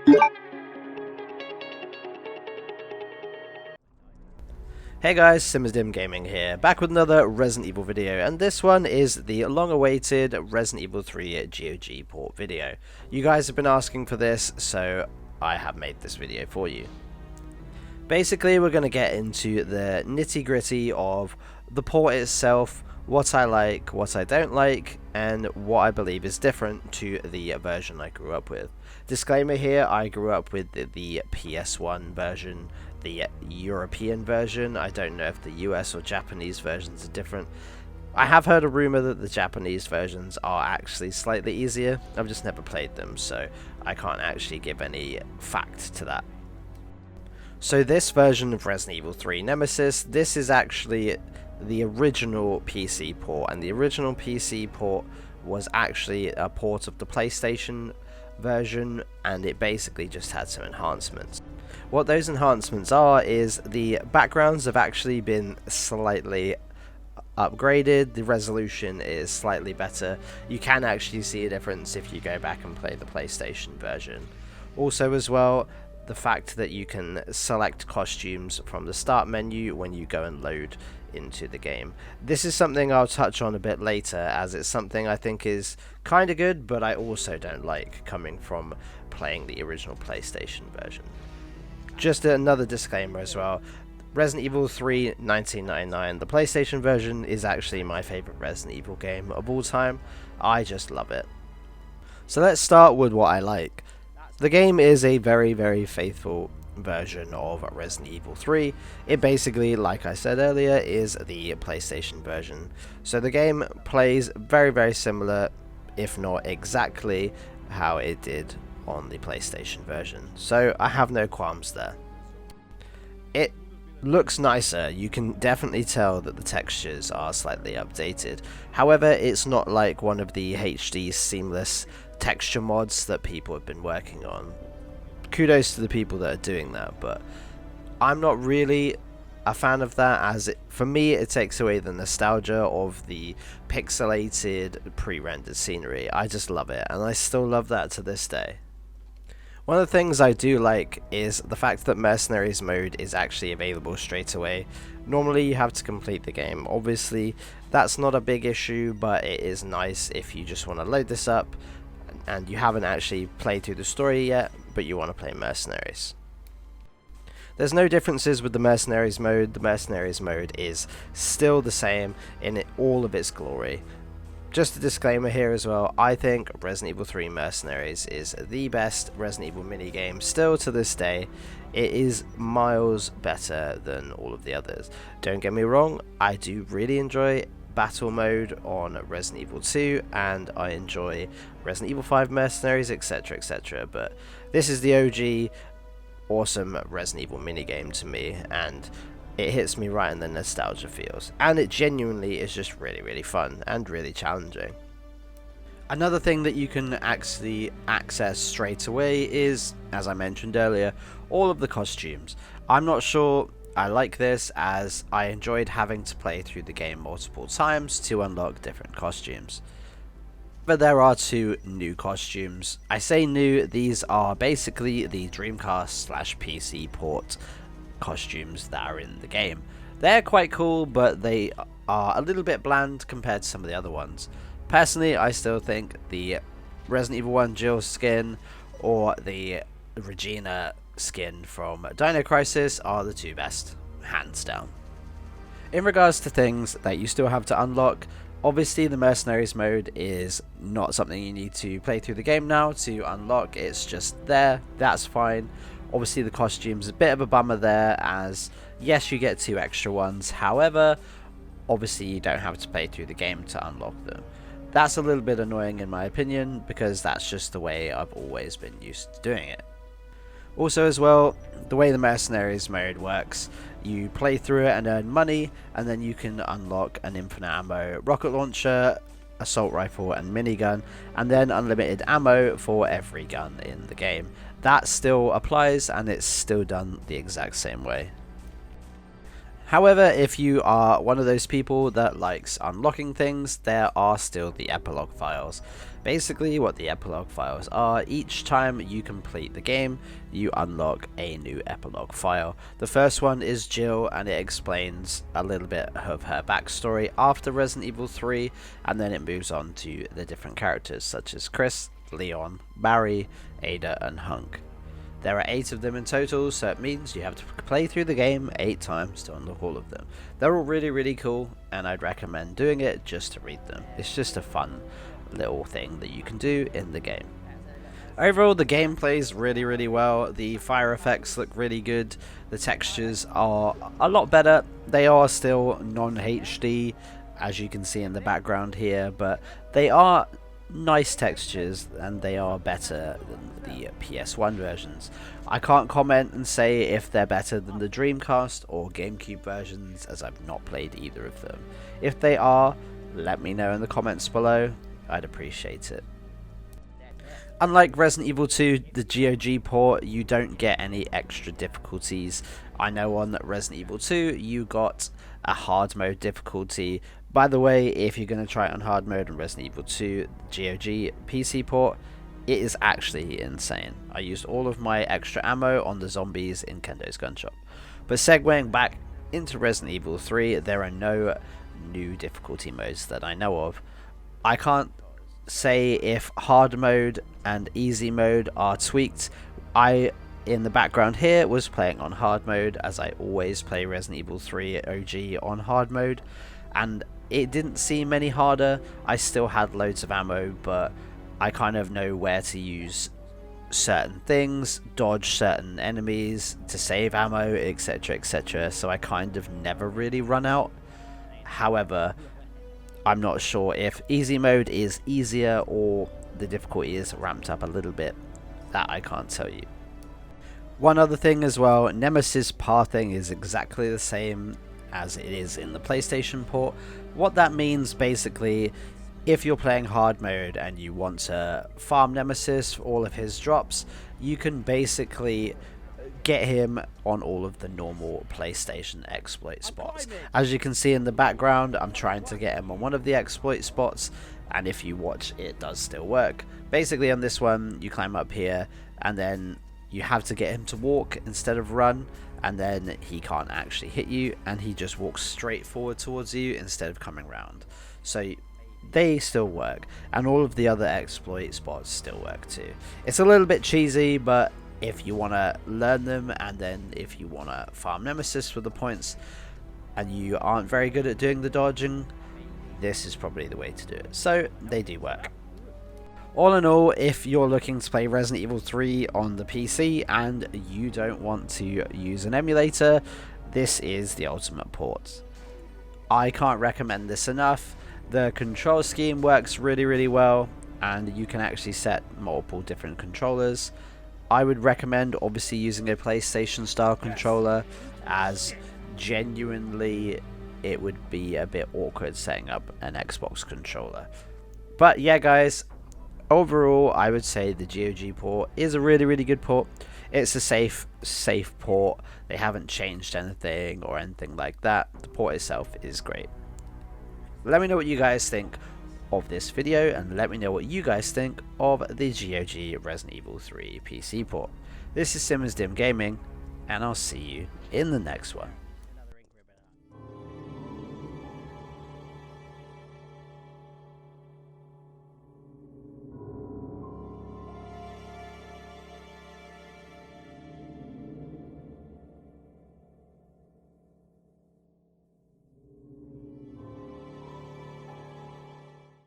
Hey guys, SimmersDim Gaming here, back with another Resident Evil video, and this one is the long-awaited Resident Evil 3 GOG port video. You guys have been asking for this, so I have made this video for you. Basically, we're going to get into the nitty-gritty of the port itself, what I like, what I don't like, and what I believe is different to the version I grew up with. Disclaimer here, I grew up with the PS1 version, the European version. I don't know if the US or Japanese versions are different. I have heard a rumor that the Japanese versions are actually slightly easier. I've just never played them, so I can't actually give any fact to that. So this version of Resident Evil 3 Nemesis, this is actually the original PC port, and the original PC port was actually a port of the PlayStation version, and it basically just had some enhancements. What those enhancements are is the backgrounds have actually been slightly upgraded, the resolution is slightly better. You can actually see a difference if you go back and play the PlayStation version. Also as well, the fact that you can select costumes from the start menu when you go and load into the game. This is something I'll touch on a bit later, as it's something I think is kind of good, but I also don't like, coming from playing the original PlayStation version. Just another disclaimer as well, Resident Evil 3 1999, the PlayStation version, is actually my favourite Resident Evil game of all time. I just love it. So let's start with what I like. The game is a very faithful version of Resident Evil 3. It basically, like I said earlier, is the PlayStation version. So the game plays very similar, if not exactly how it did on the PlayStation version. So I have no qualms there. It looks nicer. You can definitely tell that the textures are slightly updated. However, it's not like one of the HD seamless texture mods that people have been working on. Kudos to the people that are doing that, but I'm not really a fan of that, as for me it takes away the nostalgia of the pixelated pre-rendered scenery. I just love it, and I still love that to this day. One of the things I do like is the fact that Mercenaries mode is actually available straight away. Normally you have to complete the game. Obviously that's not a big issue, but it is nice if you just want to load this up and you haven't actually played through the story yet, but you want to play Mercenaries. There's no differences with the Mercenaries mode. The Mercenaries mode is still the same in all of its glory. Just a disclaimer here as well, I think Resident Evil 3 Mercenaries is the best Resident Evil minigame still to this day. It is miles better than all of the others. Don't get me wrong, I do really enjoy battle mode on Resident Evil 2, and I enjoy Resident Evil 5 Mercenaries, etc, but this is the OG awesome Resident Evil minigame to me, and it hits me right in the nostalgia feels, and it genuinely is just really fun and really challenging. Another thing that you can actually access straight away is, as I mentioned earlier, all of the costumes. I'm not sure I like this, as I enjoyed having to play through the game multiple times to unlock different costumes. But there are two new costumes. I say new, these are basically the Dreamcast/PC port costumes that are in the game. They're quite cool, but they are a little bit bland compared to some of the other ones. Personally, I still think the Resident Evil 1 Jill skin or the Regina skin from Dino Crisis are the two best, hands down. In regards to things that you still have to unlock, obviously the Mercenaries mode is not something you need to play through the game now to unlock, it's just there, that's fine. Obviously the costume's a bit of a bummer there, as yes, you get 2 extra ones, however obviously you don't have to play through the game to unlock them. That's a little bit annoying in my opinion, because that's just the way I've always been used to doing it. Also as well, the way the Mercenaries mode works, you play through it and earn money, and then you can unlock an infinite ammo rocket launcher, assault rifle and minigun, and then unlimited ammo for every gun in the game. That still applies, and it's still done the exact same way. However, if you are one of those people that likes unlocking things, there are still the epilogue files. Basically, what the epilogue files are, each time you complete the game, you unlock a new epilogue file. The first one is Jill, and it explains a little bit of her backstory after Resident Evil 3, and then it moves on to the different characters such as Chris, Leon, Barry, Ada, and Hunk. There are 8 of them in total, so it means you have to play through the game 8 times to unlock all of them. They're all really cool, and I'd recommend doing it just to read them. It's just a fun little thing that you can do in the game. Overall, the game plays really well. The fire effects look really good. The textures are a lot better. They are still non-HD, as you can see in the background here, but they are nice textures, and they are better than the PS1 versions. I can't comment and say if they're better than the Dreamcast or GameCube versions, as I've not played either of them. If they are, let me know in the comments below. I'd appreciate it. Unlike Resident Evil 2, the GOG port, you don't get any extra difficulties. I know on Resident Evil 2 you got a hard mode difficulty. By the way, if you're going to try it on hard mode on Resident Evil 2 GOG PC port, it is actually insane. I used all of my extra ammo on the zombies in Kendo's gun shop. But segueing back into Resident Evil 3, there are no new difficulty modes that I know of. I can't say if hard mode and easy mode are tweaked. I, in the background here, was playing on hard mode, as I always play Resident Evil 3 OG on hard mode, and it didn't seem any harder. I still had loads of ammo, but I kind of know where to use certain things, dodge certain enemies to save ammo, etc, so I kind of never really run out. However, I'm not sure if easy mode is easier or the difficulty is ramped up a little bit. That I can't tell you. One other thing as well, Nemesis pathing is exactly the same as it is in the PlayStation port. What that means basically, if you're playing hard mode and you want to farm Nemesis for all of his drops, you can basically get him on all of the normal PlayStation exploit spots. As you can see in the background, I'm trying to get him on one of the exploit spots, and if you watch, it does still work. Basically on this one, you climb up here, and then you have to get him to walk instead of run, and then he can't actually hit you, and he just walks straight forward towards you instead of coming round. So they still work, and all of the other exploit spots still work too. It's a little bit cheesy, but if you want to learn them, and then if you want to farm Nemesis for the points and you aren't very good at doing the dodging, this is probably the way to do it. So they do work. All in all, if you're looking to play Resident Evil 3 on the PC and you don't want to use an emulator, this is the ultimate port. I can't recommend this enough. The control scheme works really well, and you can actually set multiple different controllers. I would recommend obviously using a PlayStation style controller, as genuinely it would be a bit awkward setting up an Xbox controller. But yeah guys, overall I would say the GOG port is a really good port. It's a safe port. They haven't changed anything or anything like that. The port itself is great. Let me know what you guys think of this video, and let me know what you guys think of the GOG Resident Evil 3 PC port. This is Simmons Dim Gaming, and I'll see you in the next one.